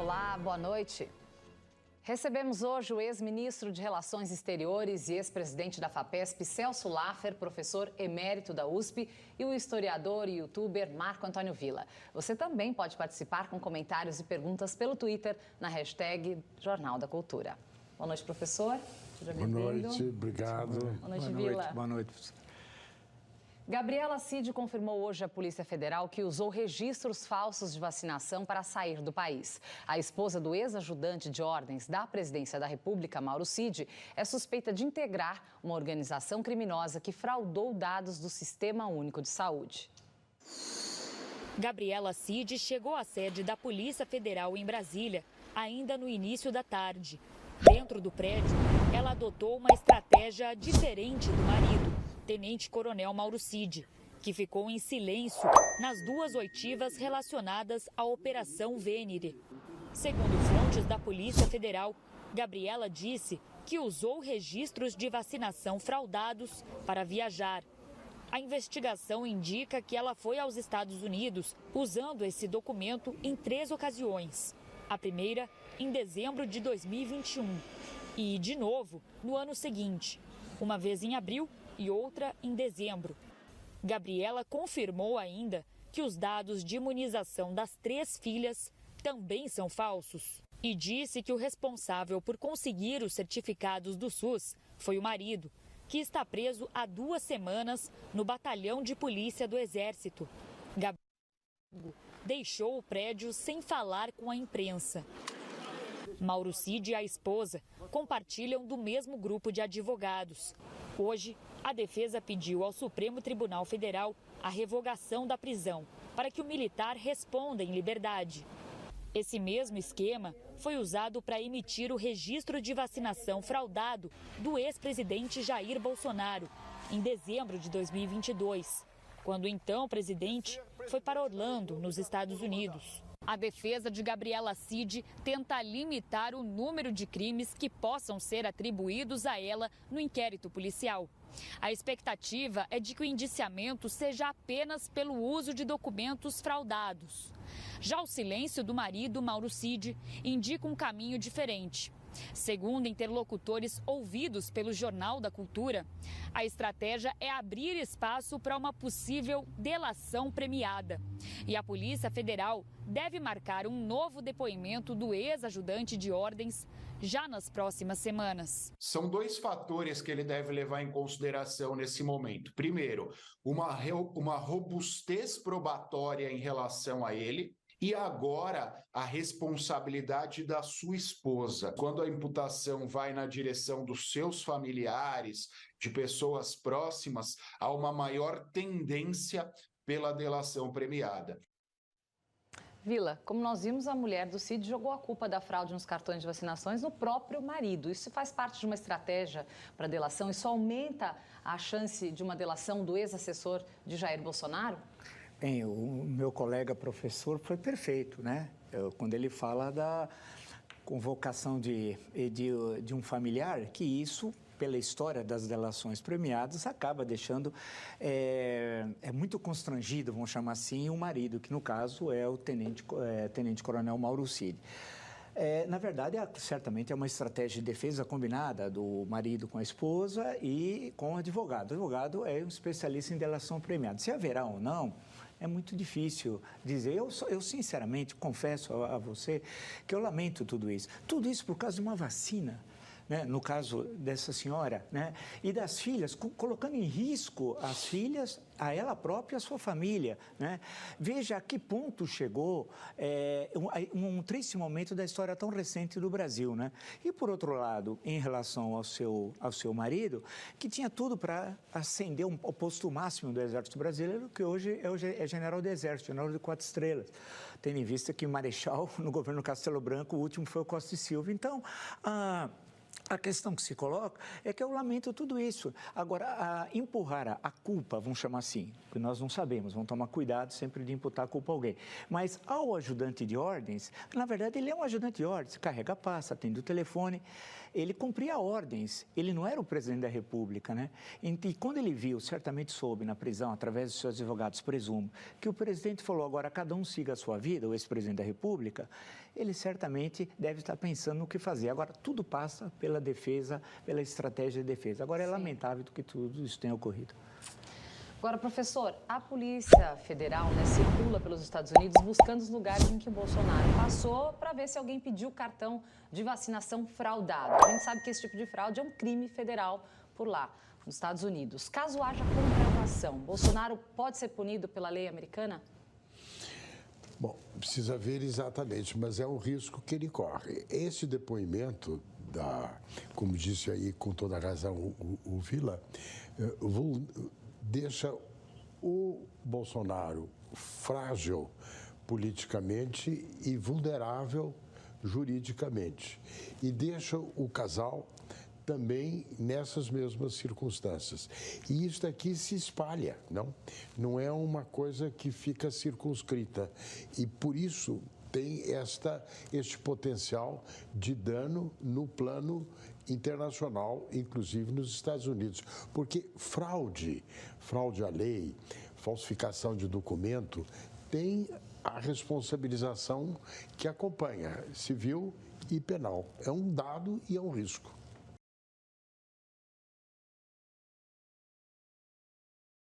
Olá, boa noite. Recebemos hoje o ex-ministro de Relações Exteriores e ex-presidente da FAPESP, Celso Laffer, professor emérito da USP, e o historiador e youtuber Marco Antônio Villa. Você também pode participar com comentários e perguntas pelo Twitter na hashtag Jornal da Cultura. Boa noite, professor. Seja bem-vindo. Boa noite, obrigado. Boa noite, Villa. Boa noite, professor. Gabriela Cid confirmou hoje à Polícia Federal que usou registros falsos de vacinação para sair do país. A esposa do ex-ajudante de ordens da Presidência da República, Mauro Cid, é suspeita de integrar uma organização criminosa que fraudou dados do Sistema Único de Saúde. Gabriela Cid chegou à sede da Polícia Federal em Brasília ainda no início da tarde. Dentro do prédio, ela adotou uma estratégia diferente do marido, Tenente Coronel Mauro Cid, que ficou em silêncio nas duas oitivas relacionadas à Operação Vênere. Segundo fontes da Polícia Federal, Gabriela disse que usou registros de vacinação fraudados para viajar. A investigação indica que ela foi aos Estados Unidos usando esse documento em 3 ocasiões. A primeira, em dezembro de 2021, e, de novo, no ano seguinte, uma vez em abril e outra em dezembro. Gabriela confirmou ainda que os dados de imunização das 3 filhas também são falsos e disse que o responsável por conseguir os certificados do SUS foi o marido, que está preso há 2 semanas no Batalhão de Polícia do Exército. Gabriela deixou o prédio sem falar com a imprensa. Mauro Cid e a esposa compartilham do mesmo grupo de advogados. Hoje, a defesa pediu ao Supremo Tribunal Federal a revogação da prisão para que o militar responda em liberdade. Esse mesmo esquema foi usado para emitir o registro de vacinação fraudado do ex-presidente Jair Bolsonaro em dezembro de 2022, quando então o presidente foi para Orlando, nos Estados Unidos. A defesa de Gabriela Cid tenta limitar o número de crimes que possam ser atribuídos a ela no inquérito policial. A expectativa é de que o indiciamento seja apenas pelo uso de documentos fraudados. Já o silêncio do marido, Mauro Cid, indica um caminho diferente. Segundo interlocutores ouvidos pelo Jornal da Cultura, a estratégia é abrir espaço para uma possível delação premiada. E a Polícia Federal deve marcar um novo depoimento do ex-ajudante de ordens já nas próximas semanas. São 2 fatores que ele deve levar em consideração nesse momento. Primeiro, uma robustez probatória em relação a ele. E agora, a responsabilidade da sua esposa. Quando a imputação vai na direção dos seus familiares, de pessoas próximas, há uma maior tendência pela delação premiada. Villa, como nós vimos, a mulher do Cid jogou a culpa da fraude nos cartões de vacinações no próprio marido. Isso faz parte de uma estratégia para delação? Isso aumenta a chance de uma delação do ex-assessor de Jair Bolsonaro? Bem, o meu colega professor foi perfeito, né? Quando ele fala da convocação de um familiar, que isso, pela história das delações premiadas, acaba deixando muito constrangido, vamos chamar assim, o marido, que no caso é o Tenente Coronel Mauro Cid. Na verdade, certamente é uma estratégia de defesa combinada do marido com a esposa e com o advogado. O advogado é um especialista em delação premiada. Se haverá ou não, é muito difícil dizer. Eu sinceramente confesso a você que eu lamento tudo isso. Tudo isso por causa de uma vacina, né? No caso dessa senhora, né? E das filhas, colocando em risco as filhas, a ela própria e a sua família, né? Veja a que ponto chegou um triste momento da história tão recente do Brasil, né? E, por outro lado, em relação ao seu marido, que tinha tudo para ascender ao posto máximo do Exército Brasileiro, que hoje é general do Exército, general de 4 estrelas, tendo em vista que marechal no governo Castelo Branco, o último foi o Costa e Silva. Então, A questão que se coloca é que eu lamento tudo isso. Agora, empurrar a culpa, vamos chamar assim, porque nós não sabemos, vamos tomar cuidado sempre de imputar a culpa a alguém. Mas ao ajudante de ordens, na verdade ele é um ajudante de ordens, carrega a pasta, atende o telefone, ele cumpria ordens, ele não era o presidente da República, né? E quando ele viu, certamente soube na prisão, através dos seus advogados, presumo, que o presidente falou, agora cada um siga a sua vida, o ex-presidente da República, ele certamente deve estar pensando no que fazer. Agora, tudo passa pela defesa, pela estratégia de defesa. Agora, é lamentável que tudo isso tenha ocorrido. Agora, professor, a Polícia Federal circula pelos Estados Unidos buscando os lugares em que o Bolsonaro passou para ver se alguém pediu cartão de vacinação fraudado. A gente sabe que esse tipo de fraude é um crime federal por lá, nos Estados Unidos. Caso haja comprovação, Bolsonaro pode ser punido pela lei americana? Bom, precisa ver exatamente, mas é um risco que ele corre. Esse depoimento, como disse aí com toda razão o Vila, deixa o Bolsonaro frágil politicamente e vulnerável juridicamente. E deixa o casal também nessas mesmas circunstâncias. E isso aqui se espalha, não é uma coisa que fica circunscrita. E por isso tem este potencial de dano no plano internacional, inclusive nos Estados Unidos. Porque fraude à lei, falsificação de documento, tem a responsabilização que acompanha, civil e penal. É um dado e é um risco.